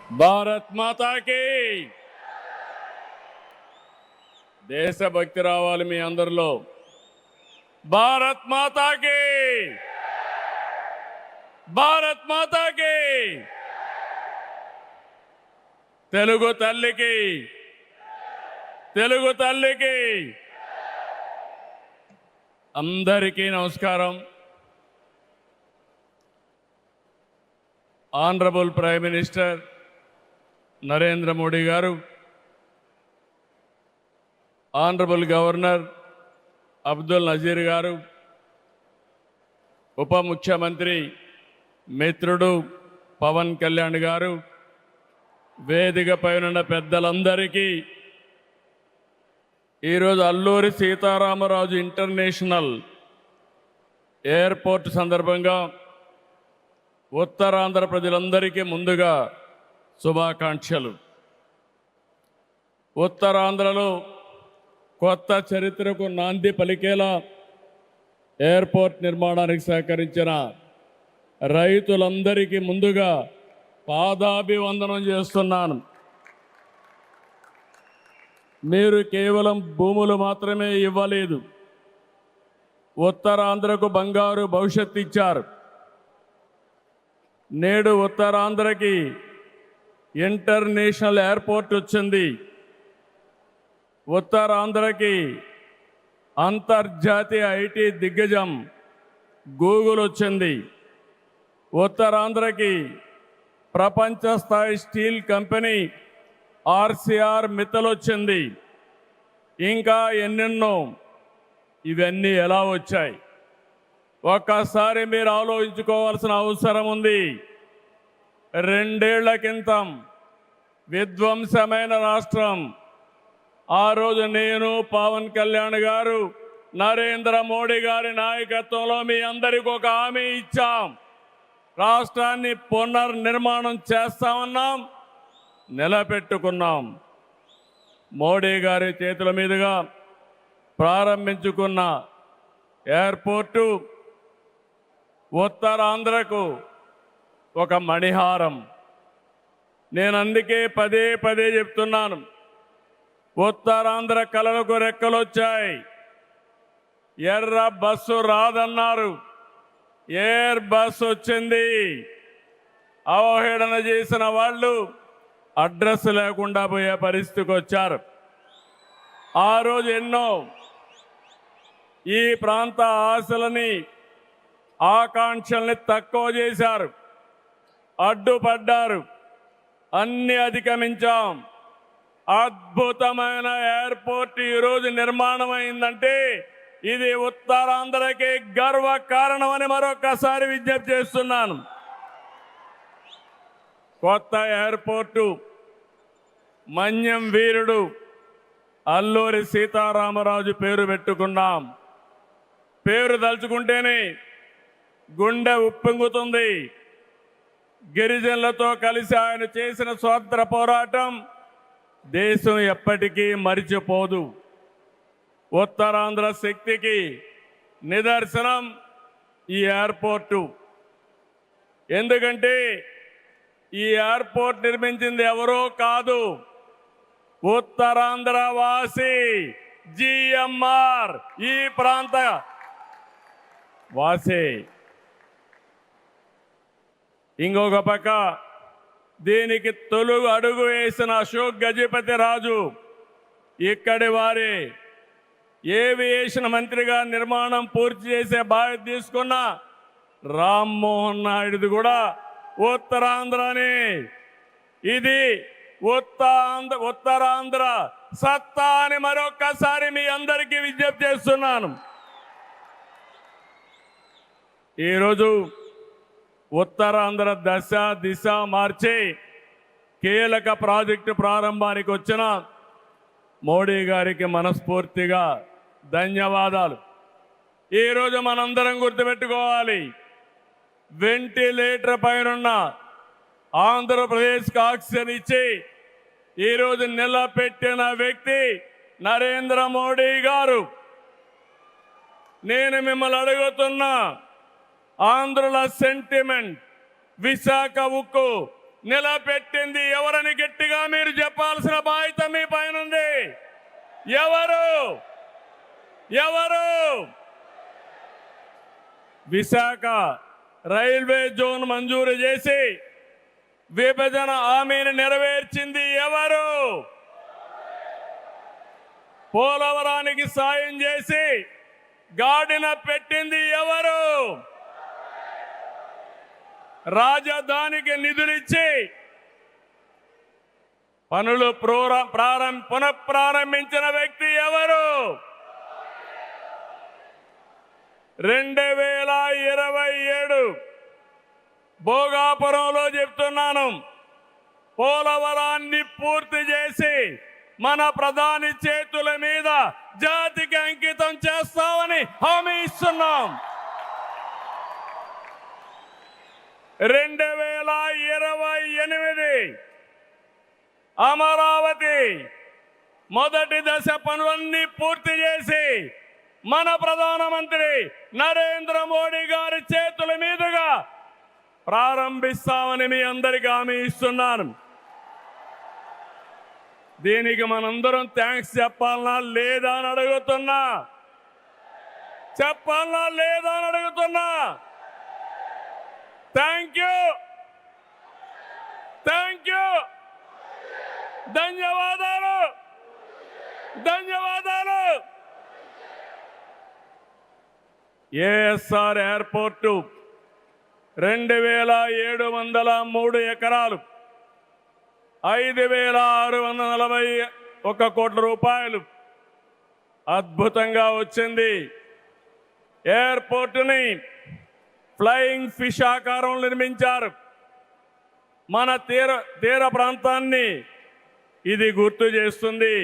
భారత్ మాతాకి దేశభక్తి రావాలి మీ అందరిలో. భారత్ మాతాకి, భారత్ మాతాకి, తెలుగు తల్లికి, తెలుగు తల్లికి అందరికీ నమస్కారం. Honourable prime minister Narendra Modi గారు, ఆనరబుల్ గవర్నర్ అబ్దుల్ నజీర్ గారు, ఉప ముఖ్యమంత్రి మిత్రుడు పవన్ కళ్యాణ్ గారు, వేదికపై ఉన్న పెద్దలందరికీ ఈరోజు అల్లూరి సీతారామరాజు ఇంటర్నేషనల్ ఎయిర్పోర్ట్ సందర్భంగా ఉత్తరాంధ్ర ప్రజలందరికీ ముందుగా శుభాకాంక్షలు. ఉత్తరాంధ్రలో కొత్త చరిత్రకు నాంది పలికేలా ఎయిర్పోర్ట్ నిర్మాణానికి సహకరించిన రైతులందరికీ ముందుగా పాదాభివందనం చేస్తున్నాను. మీరు కేవలం భూములు మాత్రమే ఇవ్వలేదు, ఉత్తరాంధ్రకు బంగారు భవిష్యత్తు ఇచ్చారు. నేడు ఉత్తరాంధ్రకి ఇంటర్నేషనల్ ఎయిర్పోర్ట్ వచ్చింది. ఉత్తరాంధ్రకి అంతర్జాతీయ ఐటీ దిగ్గజం గూగుల్ వచ్చింది. ఉత్తరాంధ్రకి ప్రపంచ స్థాయి స్టీల్ కంపెనీ ఆర్సీఆర్ మిత్తల్ వచ్చింది. ఇంకా ఎన్నెన్నో. ఇవన్నీ ఎలా వచ్చాయి? ఒక్కసారి మీరు ఆలోచించుకోవాల్సిన అవసరం ఉంది. 2 ఏళ్ల క్రితం విధ్వంసమైన రాష్ట్రం. ఆ రోజు నేను, పవన్ కళ్యాణ్ గారు, నరేంద్ర మోడీ గారి నాయకత్వంలో మీ అందరికీ ఒక హామీ ఇచ్చాం. రాష్ట్రాన్ని పునర్నిర్మాణం చేస్తామన్నాం, నిలబెట్టుకున్నాం. మోడీ గారి చేతుల మీదుగా ప్రారంభించుకున్న ఎయిర్పోర్టు ఉత్తరాంధ్రకు ఒక మణిహారం. నేను అందుకే పదే పదే చెప్తున్నాను, ఉత్తరాంధ్ర కళలకు రెక్కలొచ్చాయి. ఎర్ర బస్సు రాదన్నారు, ఎయిర్ బస్సు వచ్చింది. అవహేళన చేసిన వాళ్ళు అడ్రస్ లేకుండా పోయే పరిస్థితికి వచ్చారు. ఆ రోజు ఎన్నో ఈ ప్రాంత ఆశలని, ఆకాంక్షల్ని తక్కువ చేశారు, అడ్డుపడ్డారు. అన్ని అధిగమించాం. అద్భుతమైన ఎయిర్పోర్ట్ ఈరోజు నిర్మాణం అయిందంటే ఇది ఉత్తరాంధ్రకి గర్వ కారణమని మరొకసారి విజ్ఞప్తి చేస్తున్నాను. కొత్త ఎయిర్పోర్టు మన్యం వీరుడు అల్లూరి సీతారామరాజు పేరు పెట్టుకున్నాం. పేరు తలుచుకుంటేనే గుండె ఉప్పొంగుతుంది. గిరిజనులతో కలిసి ఆయన చేసిన స్వాతంత్ర పోరాటం దేశం ఎప్పటికీ మరిచిపోదు. ఉత్తరాంధ్ర శక్తికి నిదర్శనం ఈ ఎయిర్పోర్టు. ఎందుకంటే ఈ ఎయిర్పోర్ట్ నిర్మించింది ఎవరో కాదు, ఉత్తరాంధ్ర వాసి జిఎంఆర్, ఈ ప్రాంత వాసి. ఇంకొక పక్క దీనికి తొలుగు అడుగు వేసిన అశోక్ గజపతి రాజు ఇక్కడి వారే. ఏవియేషన్ మంత్రిగా నిర్మాణం పూర్తి చేసే బాధ్యత తీసుకున్న రామ్మోహన్ నాయుడుది కూడా ఉత్తరాంధ్రనే. ఇది ఉత్తరాంధ్ర సత్తా అని మరొక్కసారి మీ అందరికీ విజ్ఞప్తి చేస్తున్నాను. ఈరోజు ఉత్తరాంధ్ర దశ దిశ మార్చి కీలక ప్రాజెక్టు ప్రారంభానికి వచ్చిన మోడీ గారికి మనస్ఫూర్తిగా ధన్యవాదాలు. ఈరోజు మనందరం గుర్తుపెట్టుకోవాలి, వెంటిలేటర్ పైనున్న ఆంధ్రప్రదేశ్కి ఆక్సిజన్ ఇచ్చి ఈరోజు నిలబెట్టిన వ్యక్తి నరేంద్ర మోడీ గారు. నేను మిమ్మల్ని అడుగుతున్నా, ఆంధ్రుల సెంటిమెంట్ విశాఖ ఉక్కు నిలబెట్టింది ఎవరు? ఎవరు ఎవరు విశాఖ రైల్వే జోన్ మంజూరు చేసి విభజన హామీని నెరవేర్చింది ఎవరు? పోలవరానికి సాయం చేసి గాడిన పెట్టింది ఎవరు? రాజధానికి నిధులిచ్చి పనులు పునఃప్రారంభించిన వ్యక్తి ఎవరు? 2027 భోగాపురంలో చెప్తున్నాను, పోలవరాన్ని పూర్తి చేసి మన ప్రధాని చేతుల మీద జాతికి అంకితం చేస్తామని హామీ ఇస్తున్నాం. 2028 అమరావతి మొదటి దశ పనులన్నీ పూర్తి చేసి మన ప్రధానమంత్రి నరేంద్ర మోడీ గారి చేతుల మీదుగా ప్రారంభిస్తామని మీ అందరికీ హామీ ఇస్తున్నాను. దీనికి మనందరం థ్యాంక్స్ చెప్పాలనా లేదా అని అడుగుతున్నా. చెప్పాలనా లేదా అని అడుగుతున్నా. థ్యాంక్ యూ, థ్యాంక్ యూ, ధన్యవాదాలు, ధన్యవాదాలు. ఏఎస్ఆర్ ఎయిర్పోర్టు 2703 ఎకరాలు, 5641 కోట్ల రూపాయలు అద్భుతంగా వచ్చింది. ఎయిర్పోర్టుని ఫ్లయింగ్ ఫిష్ ఆకారం నిర్మించారు. మన తీర ప్రాంతాన్ని ఇది గుర్తు చేస్తుంది.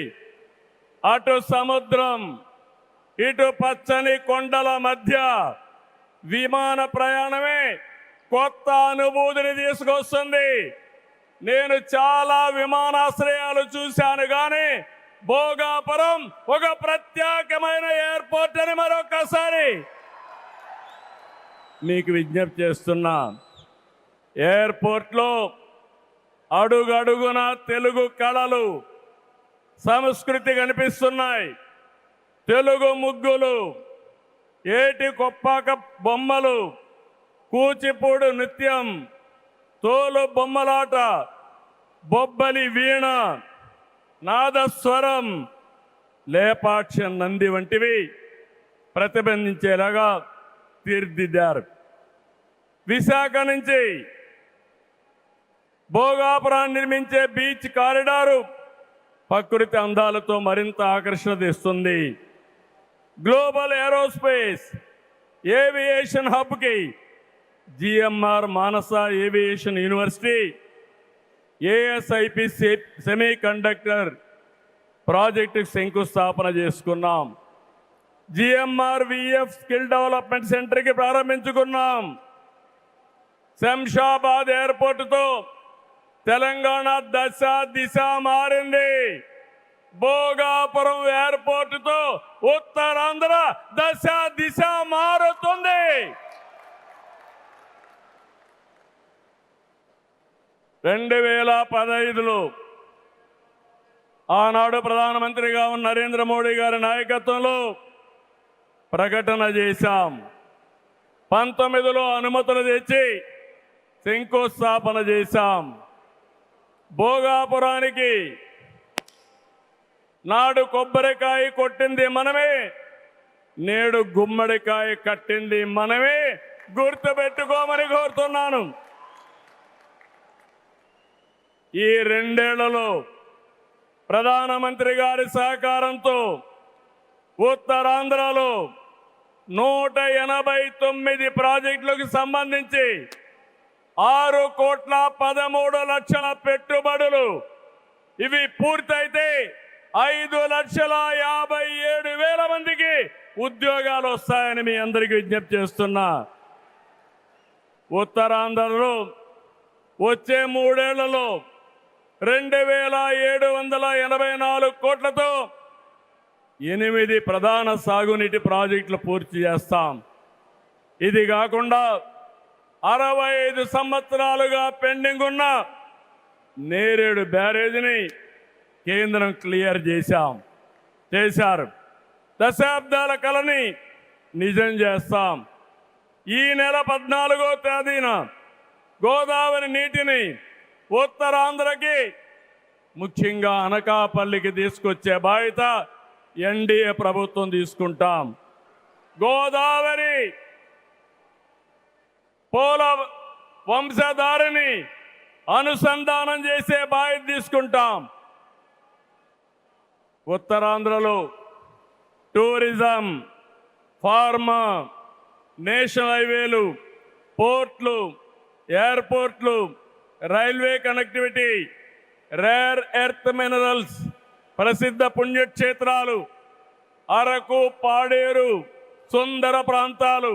అటు సముద్రం, ఇటు పచ్చని కొండల మధ్య విమాన ప్రయాణమే కొత్త అనుభూతిని తీసుకొస్తుంది. నేను చాలా విమానాశ్రయాలు చూశాను, కానీ భోగాపురం ఒక ప్రత్యేకమైన ఎయిర్పోర్ట్ అని మరొకసారి మీకు విజ్ఞప్తి చేస్తున్నా. ఎయిర్పోర్ట్లో అడుగడుగున తెలుగు కళలు, సంస్కృతి కనిపిస్తున్నాయి. తెలుగు ముగ్గులు, ఏటి కొప్పాక బొమ్మలు, కూచిపూడి నృత్యం, తోలు బొమ్మలాట, బొబ్బలి వీణ, నాదస్వరం, లేపాక్ష నంది వంటివి ప్రతిబింబించేలాగా తీర్చిదిద్దారు. విశాఖ నుంచి భోగాపురాన్ని నిర్మించే బీచ్ కారిడారు ప్రకృతి అందాలతో మరింత ఆకర్షణ తెస్తుంది. గ్లోబల్ ఏరోస్పేస్ ఏవియేషన్ హబ్కి GMR Manasa aviation university, ASIP semiconductor ప్రాజెక్టుకు శంకుస్థాపన చేసుకున్నాం. జిఎంఆర్ విఎఫ్ స్కిల్ డెవలప్మెంట్ సెంటర్కి ప్రారంభించుకున్నాం. శంషాబాద్ ఎయిర్పోర్టుతో తెలంగాణ దశ దిశ మారింది. భోగాపురం ఎయిర్పోర్టుతో ఉత్తరాంధ్ర దశ దిశ మారుతుంది. 2015లో ఆనాడు ప్రధానమంత్రిగా ఉన్న నరేంద్ర మోడీ గారి నాయకత్వంలో ప్రకటన చేశాం. 19లో అనుమతులు తెచ్చి శంకుస్థాపన చేశాం. భోగాపురానికి నాడు కొబ్బరికాయ కొట్టింది మనమే, నేడు గుమ్మడికాయ కట్టింది మనమే. గుర్తుపెట్టుకోమని కోరుతున్నాను. ఈ 2 ఏళ్లలో ప్రధానమంత్రి గారి సహకారంతో ఉత్తరాంధ్రలో 189 ప్రాజెక్టులకు సంబంధించి 6,13,00,000 పెట్టుబడులు. ఇవి పూర్తయితే 5,57,000 మందికి ఉద్యోగాలు వస్తాయని మీ అందరికీ విజ్ఞప్తి చేస్తున్నా. ఉత్తరాంధ్రలో వచ్చే 3 ఏళ్లలో 2,784 కోట్లతో 8 ప్రధాన సాగునీటి ప్రాజెక్టులు పూర్తి చేస్తాం. ఇది కాకుండా 65 సంవత్సరాలుగా పెండింగ్ ఉన్న నేరేడు బ్యారేజీని కేంద్రం క్లియర్ చేశాం. చేశారు. దశాబ్దాల కలని నిజం చేస్తాం. ఈ నెల 14వ తేదీన గోదావరి నీటిని ఉత్తరాంధ్రకి ముఖ్యంగా అనకాపల్లికి తీసుకొచ్చే బాధ్యత ఎన్డీఏ ప్రభుత్వం తీసుకుంటాం. గోదావరి పోల వంశధారిని అనుసంధానం చేసే బాధ్యత తీసుకుంటాం. ఉత్తరాంధ్రలో టూరిజం, ఫార్మా, నేషనల్ హైవేలు, పోర్ట్లు, ఎయిర్పోర్ట్లు, railway connectivity, rare earth minerals, ప్రసిద్ధ పుణ్యక్షేత్రాలు, అరకు, పాడేరు, సుందర ప్రాంతాలు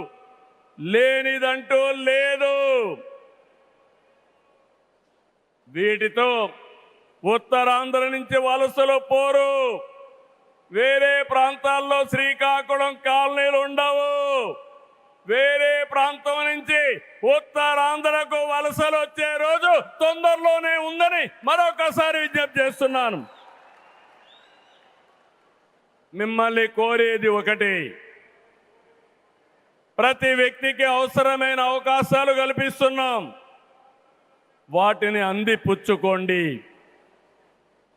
లేనిదంటూ లేదు. వీటితో ఉత్తరాంధ్ర నుంచి వలసలు పోరు. వేరే ప్రాంతాల్లో శ్రీకాకుళం కాలనీలు ఉండవు. వేరే ప్రాంతం నుంచి ఉత్తరాంధ్రకు వలసలు వచ్చే రోజు తొందరలోనే ఉందని మరొకసారి విజ్ఞప్తి చేస్తున్నాను. మిమ్మల్ని కోరేది ఒకటి, ప్రతి వ్యక్తికి అవసరమైన అవకాశాలు కల్పిస్తున్నాం. వాటిని అందిపుచ్చుకోండి.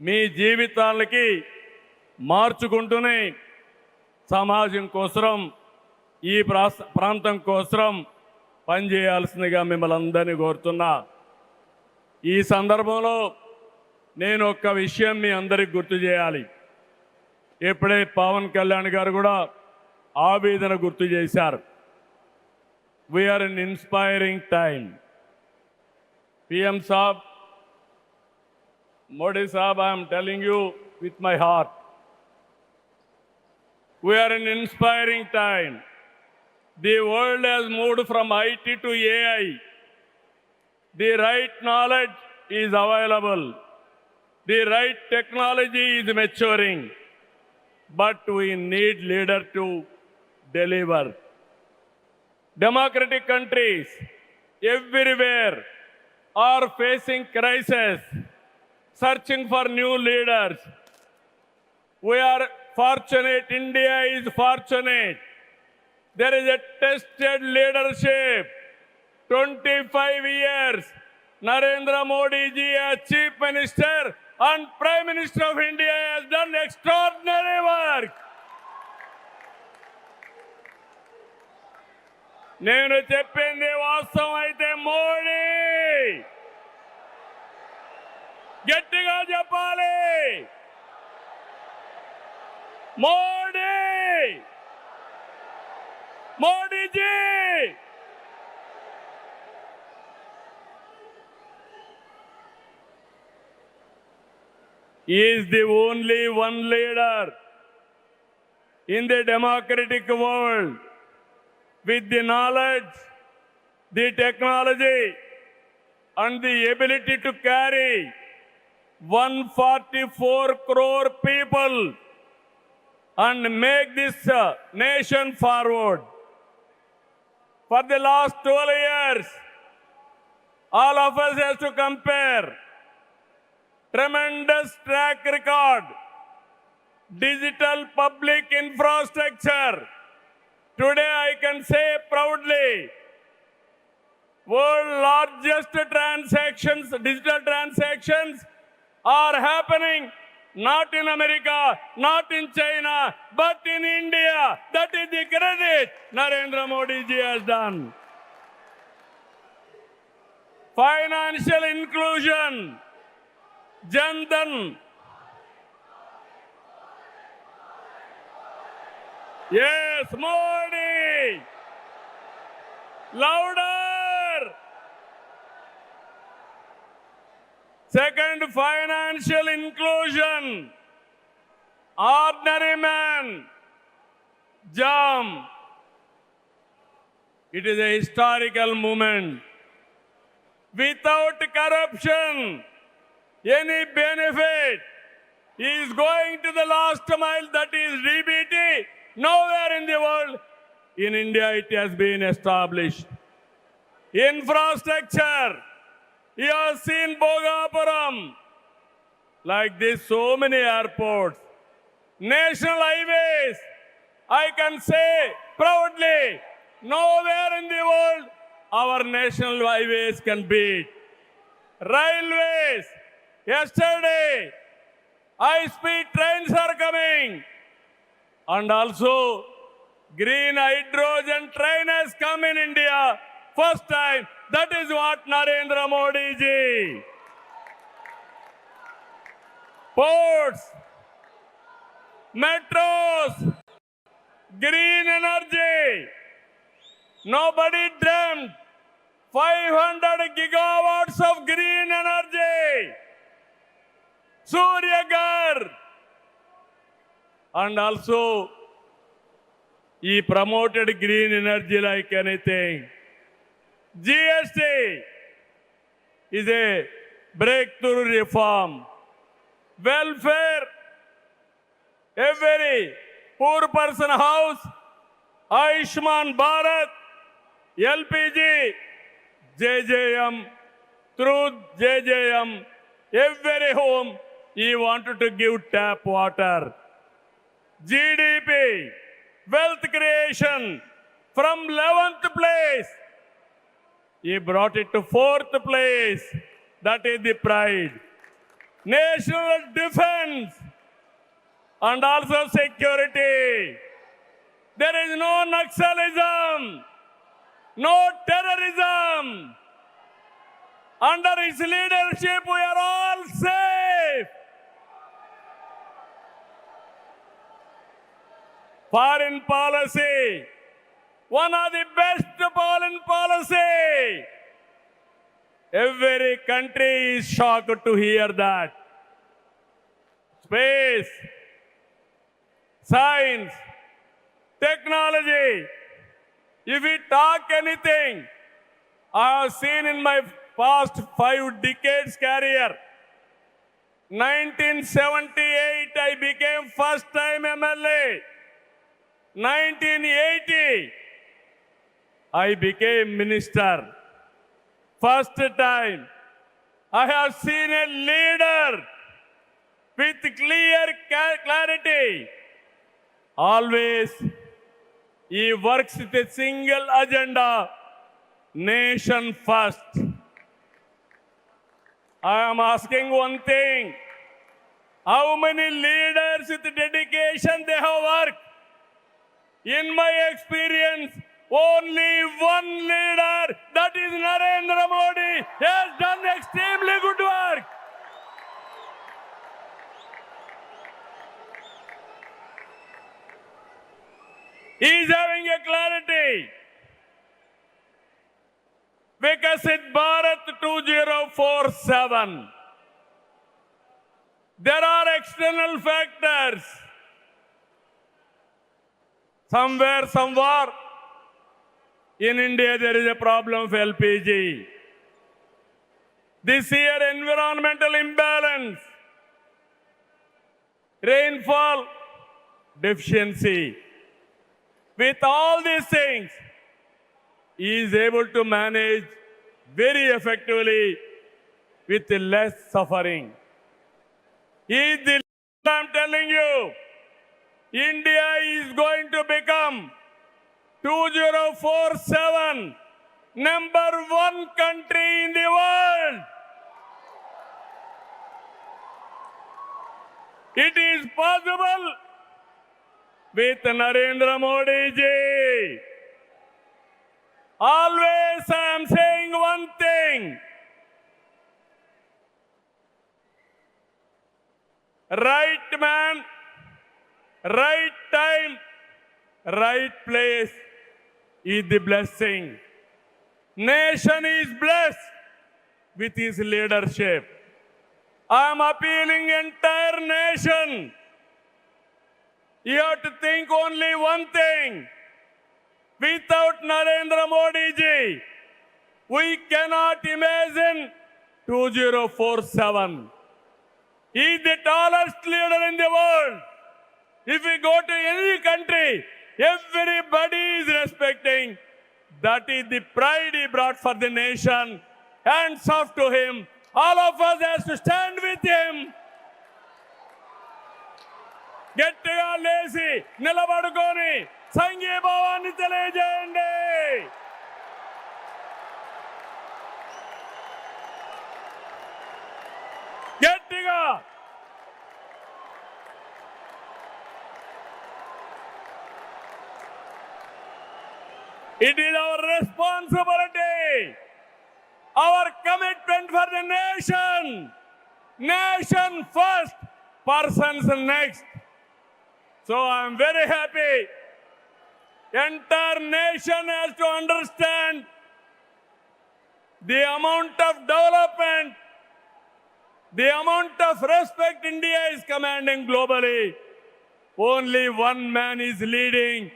మీ జీవితాలకి మార్చుకుంటూనే సమాజం కోసం, ఈ ప్రాంతం కోసం పనిచేయాల్సిందిగా మిమ్మల్ని అందరినీ కోరుతున్నా. ఈ సందర్భంలో నేను ఒక్క విషయం మీ అందరికి గుర్తు చేయాలి. ఇప్పుడే పవన్ కళ్యాణ్ గారు కూడా ఆవేదన గుర్తు చేశారు. We're in inspiring time. PM Saab, Modi Saab, I am telling you with my heart. We are in inspiring time. The world has moved from IT to AI. The right knowledge is available. The right technology is maturing. But we need leaders to deliver. Democratic countries everywhere are facing crisis, searching for new leaders. We are fortunate, India is fortunate. There is a tested leadership. 25 years, Narendra Modi ji as Chief Minister and Prime Minister of India has done extraordinary work. నేను చెప్పింది వాస్తవం అయితే మోడీ గట్టిగా చెప్పాలి. Modi, Modiji. He is the only one leader in the democratic world with the knowledge, the technology, and the ability to carry 144 crore people and make this nation forward. For the last 12 years, all of us have to compare tremendous track record, digital public infrastructure. Today I can say proudly, world largest transactions, digital transactions are happening not in America, not in China, but in India. That is the credit Narendra Modi ji has done. Financial inclusion, Jan Dhan. Yes, Modi. Louder. Second, financial inclusion. Ordinary man. JAM. It is a historical moment. Without corruption, any benefit, he is going to the last mile, that is DBT. Nowhere in the world, in India it has been established. Infrastructure, you have seen Bhogapuram, like this so many airports. national highways, I can say proudly, nowhere in the world our national highways can beat. Railways, yesterday, high-speed trains are coming. And also, green hydrogen train has come in India. First time, that is what Narendra Modi ji. Ports, metros, green energy. Nobody dreamt 500 gigawatts of green energy. Surya Ghar. And also, he promoted green energy like anything. GST is a breakthrough reform. Welfare, every poor person house, Ayushman Bharat, LPG, JJM, through JJM, every home he wanted to give tap water. GDP, wealth creation, from 11th place, he brought it to 4th place. That is the pride. National defense and also security. There is no Naxalism, no terrorism. Under his leadership, we are all safe. Foreign policy, one of the best foreign policy. Every country is shocked to hear that. Space, science, technology. If we talk anything, I have seen in my past 5 decades career, 1978 I became first time MLA. 1980 I became minister. First time I have seen a leader with clear clarity. Always he works with a single agenda, nation first. I am asking one thing, how many leaders with dedication they have worked? In my experience, only one leader, that is Narendra Modi, has done extremely good work. He is having a clarity. Vikasit Bharat 2047. There are external factors. Somewhere, in India, there is a problem of LPG. This year, environmental imbalance, rainfall deficiency. With all these things, he is able to manage very effectively with less suffering. He is the leader, I'm telling you. India is going to become 2047 #1 country in the world. It is possible with Narendra Modi ji. Always I am saying one thing. Right man, right time, right place is the blessing. Nation is blessed with his leadership. I am appealing entire nation. You have to think only one thing. Without Narendra Modi ji, we cannot imagine 2047. He is the tallest leader in the world. If we go to any country, everybody is respecting. That is the pride he brought for the nation. Hands off to him. All of us has to stand with him. గట్టిగా లేచి నిలబడుకొని సంఘీభావాన్ని తెలియజేయండి. గట్టిగా it is our responsibility, our commitment for the nation. Nation first, persons next. So I am very happy. Entire nation has to understand the amount of development, the amount of respect India is commanding globally. Only one man is leading,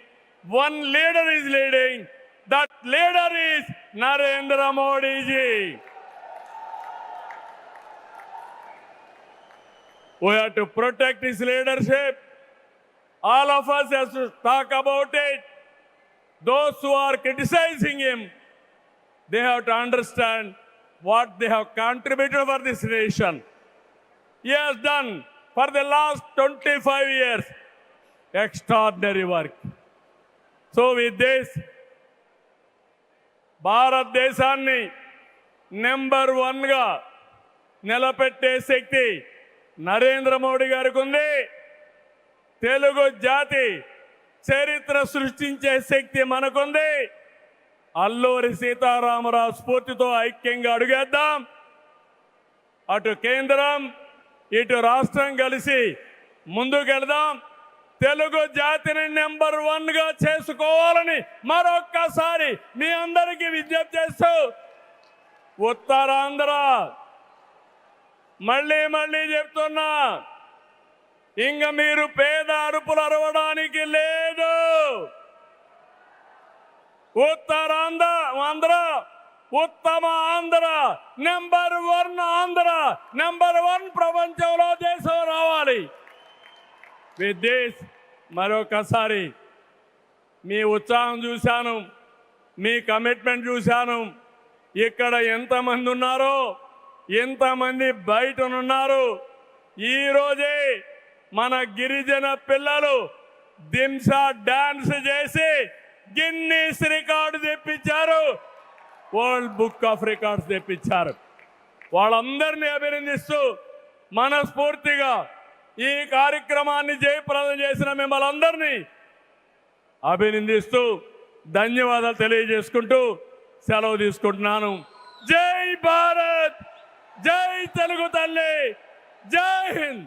one leader is leading. That leader is Narendra Modi ji. We have to protect his leadership. All of us have to talk about it. Those who are criticizing him, they have to understand what they have contributed for this nation. He has done for the last 25 years extraordinary work. So with this, భారతదేశాన్ని number 1గా నిలబెట్టే శక్తి నరేంద్ర మోడీ గారికి ఉంది. తెలుగు జాతి చరిత్ర సృష్టించే శక్తి మనకుంది. అల్లూరి సీతారామరాజు స్ఫూర్తితో ఐక్యంగా అడుగేద్దాం. అటు కేంద్రం ఇటు రాష్ట్రం కలిసి ముందుకెళ్దాం. తెలుగు జాతిని నెంబర్ 1గా చేసుకోవాలని మరొక్కసారి మీ అందరికీ విజ్ఞప్తి చేస్తూ, ఉత్తరాంధ్ర మళ్ళీ చెప్తున్నా, ఇంక మీరు పేద అరుపులు అరవడానికి లేదు. ఉత్తరాంధ్ర ఉత్తమ ఆంధ్ర, నెంబర్ 1 ఆంధ్ర, నెంబర్ 1 ప్రపంచంలో దేశం రావాలి. విత్ దిస్ మరొకసారి మీ ఉత్సాహం చూశాను, మీ కమిట్మెంట్ చూశాను. ఇక్కడ ఎంతమంది ఉన్నారో, ఎంతమంది బయటనున్నారు. ఈరోజే మన గిరిజన పిల్లలు దింసా డాన్స్ చేసి గిన్నీస్ రికార్డు తెప్పించారు, వరల్డ్ బుక్ ఆఫ్ రికార్డ్స్ తెప్పించారు. వాళ్ళందరినీ అభినందిస్తూ మనస్ఫూర్తిగా ఈ కార్యక్రమాన్ని జయప్రదం చేసిన మిమ్మల్ని అందరినీ అభినందిస్తూ ధన్యవాదాలు తెలియజేసుకుంటూ సెలవు తీసుకుంటున్నాను. జై భారత్, జై తెలుగు తల్లి, జై హింద్.